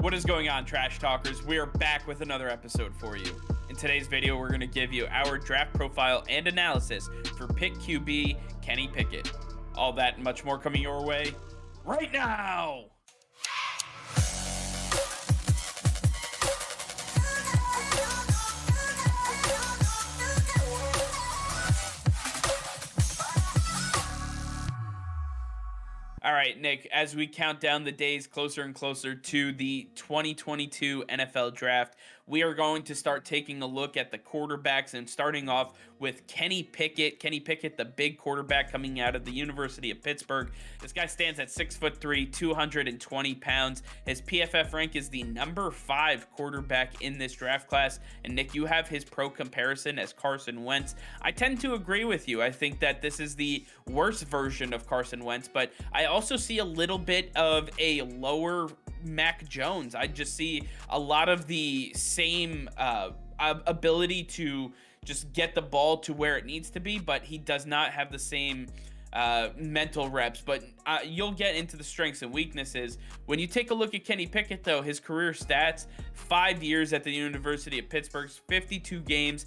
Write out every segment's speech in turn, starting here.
What is going on, Trash Talkers? We are back with another episode for you. In today's video, we're going to give you our draft profile and analysis for Pitt QB Kenny Pickett. All that and much more coming your way right now! All right, Nick, as we count down the days closer and closer to the 2022 NFL Draft, we are going to start taking a look at the quarterbacks and starting off with Kenny Pickett. Kenny Pickett, the big quarterback coming out of the University of Pittsburgh. This guy stands at 6'3", 220 pounds. His PFF rank is the number 5 quarterback in this draft class. And Nick, you have his pro comparison as Carson Wentz. I tend to agree with you. I think that this is the worst version of Carson Wentz, but I also see a little bit of a lower Mac Jones. I just see a lot of the same ability to just get the ball to where it needs to be, but he does not have the same mental reps. But you'll get into the strengths and weaknesses. When you take a look at Kenny Pickett, though, his career stats: 5 years at the University of Pittsburgh, 52 games,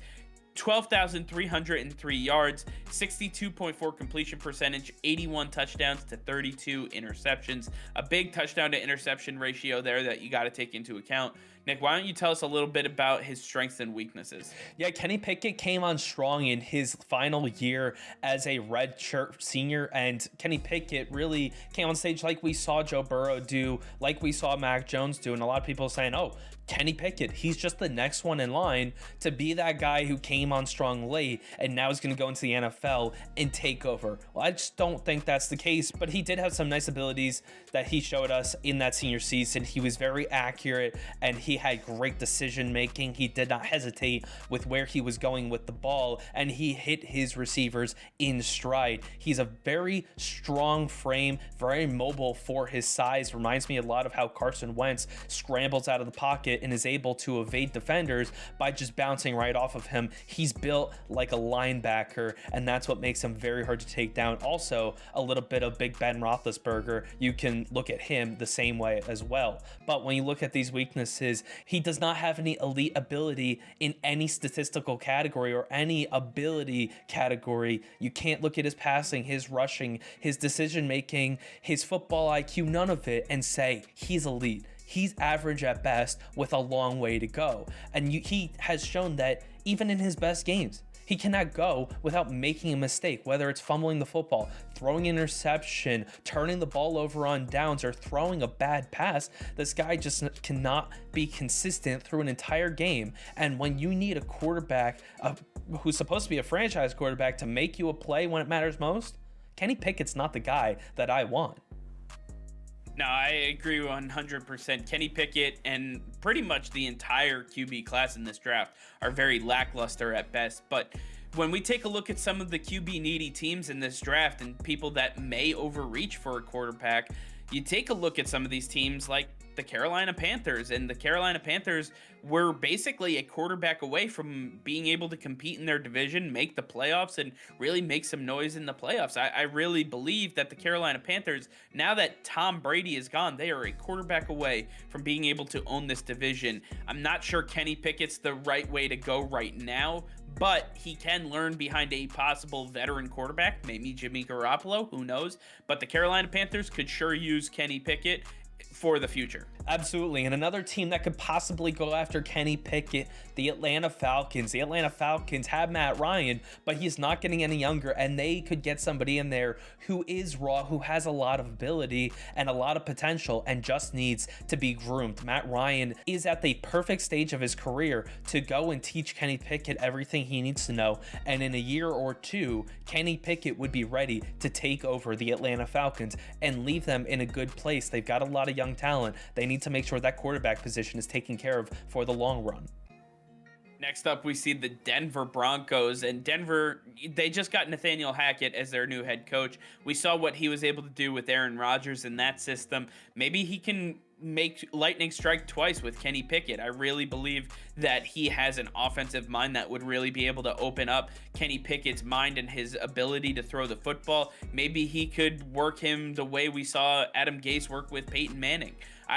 12,303 yards, 62.4 completion percentage, 81 touchdowns to 32 interceptions. A big touchdown to interception ratio there that you got to take into account. Nick, why don't you tell us a little bit about his strengths and weaknesses? Yeah, Kenny Pickett came on strong in his final year as a redshirt senior, and Kenny Pickett really came on stage like we saw Joe Burrow do, like we saw Mac Jones do, and a lot of people saying, oh, Kenny Pickett, he's just the next one in line to be that guy who came on strong late and now is going to go into the NFL and take over. Well, I just don't think that's the case, but he did have some nice abilities that he showed us in that senior season. He was very accurate and he had great decision making. He did not hesitate with where he was going with the ball, and he hit his receivers in stride. He's a very strong frame, very mobile for his size. Reminds me a lot of how Carson Wentz scrambles out of the pocket and is able to evade defenders by just bouncing right off of him. He's built like a linebacker, and that's what makes him very hard to take down. Also, a little bit of Big Ben Roethlisberger. You can look at him the same way as well. But when you look at these weaknesses, he does not have any elite ability in any statistical category or any ability category. You can't look at his passing, his rushing, his decision making, his football IQ, none of it, and say he's elite. He's average at best with a long way to go. And he has shown that even in his best games, he cannot go without making a mistake, whether it's fumbling the football, throwing an interception, turning the ball over on downs, or throwing a bad pass. This guy just cannot be consistent through an entire game. And when you need a quarterback who's supposed to be a franchise quarterback to make you a play when it matters most, Kenny Pickett's not the guy that I want. No, I agree 100%. Kenny Pickett and pretty much the entire QB class in this draft are very lackluster at best. But when we take a look at some of the QB needy teams in this draft and people that may overreach for a quarterback, you take a look at some of these teams like the Carolina Panthers, and the Carolina Panthers were basically a quarterback away from being able to compete in their division, make the playoffs, and really make some noise in the playoffs. I really believe that the Carolina Panthers, now that Tom Brady is gone, they are a quarterback away from being able to own this division. I'm not sure Kenny Pickett's the right way to go right now, but he can learn behind a possible veteran quarterback, maybe Jimmy Garoppolo, who knows. But the Carolina Panthers could sure use Kenny Pickett for the future. Absolutely. And another team that could possibly go after Kenny Pickett, the Atlanta Falcons. The Atlanta Falcons have Matt Ryan, but he's not getting any younger, and they could get somebody in there who is raw, who has a lot of ability and a lot of potential and just needs to be groomed. Matt Ryan is at the perfect stage of his career to go and teach Kenny Pickett everything he needs to know, and in a year or two, Kenny Pickett would be ready to take over the Atlanta Falcons and leave them in a good place. They've got a lot of young talent. They need to make sure that quarterback position is taken care of for the long run. Next up, we see the Denver Broncos, and Denver, they just got Nathaniel Hackett as their new head coach. We saw what he was able to do with Aaron Rodgers in that system. Maybe he can make lightning strike twice with Kenny Pickett. I really believe that he has an offensive mind that would really be able to open up Kenny Pickett's mind and his ability to throw the football. Maybe he could work him the way we saw Adam Gase work with Peyton Manning.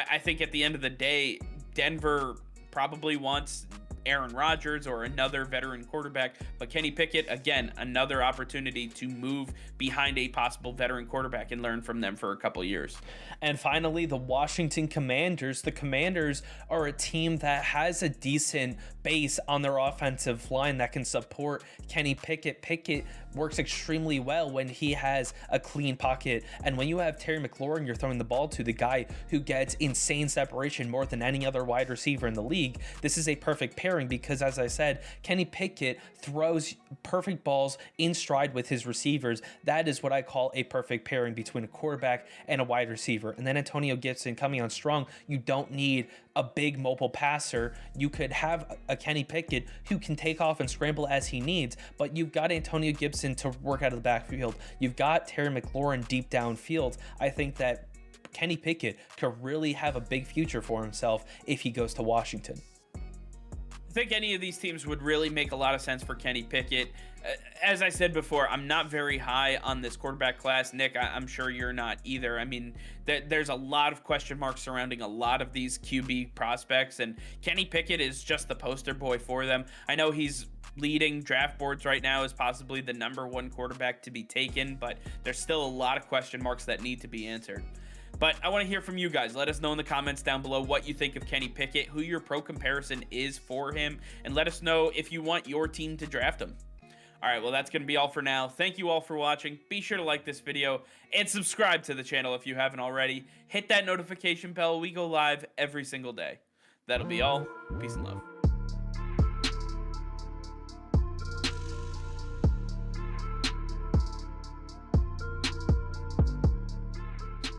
I think at the end of the day, Denver probably wants Aaron Rodgers or another veteran quarterback, but Kenny Pickett, again, another opportunity to move behind a possible veteran quarterback and learn from them for a couple years. And finally, the Washington Commanders. The Commanders are a team that has a decent base on their offensive line that can support Kenny Pickett. Pickett works extremely well when he has a clean pocket. And when you have Terry McLaurin, you're throwing the ball to, the guy who gets insane separation more than any other wide receiver in the league. This is a perfect pairing because, as I said, Kenny Pickett throws perfect balls in stride with his receivers. That is what I call a perfect pairing between a quarterback and a wide receiver. And then Antonio Gibson coming on strong. You don't need a big mobile passer. You could have a Kenny Pickett who can take off and scramble as he needs, but you've got Antonio Gibson to work out of the backfield. You've got Terry McLaurin deep downfield. I think that Kenny Pickett could really have a big future for himself if he goes to Washington. I think any of these teams would really make a lot of sense for Kenny Pickett. As I said before, I'm not very high on this quarterback class. Nick, I'm sure you're not either. I mean, there's a lot of question marks surrounding a lot of these QB prospects, and Kenny Pickett is just the poster boy for them. I know he's leading draft boards right now as possibly the #1 quarterback to be taken, but there's still a lot of question marks that need to be answered. But I want to hear from you guys. Let us know in the comments down below what you think of Kenny Pickett, who your pro comparison is for him, and let us know if you want your team to draft him. All right, well, that's going to be all for now. Thank you all for watching. Be sure to like this video and subscribe to the channel if you haven't already. Hit that notification bell. We go live every single day. That'll be all. Peace and love.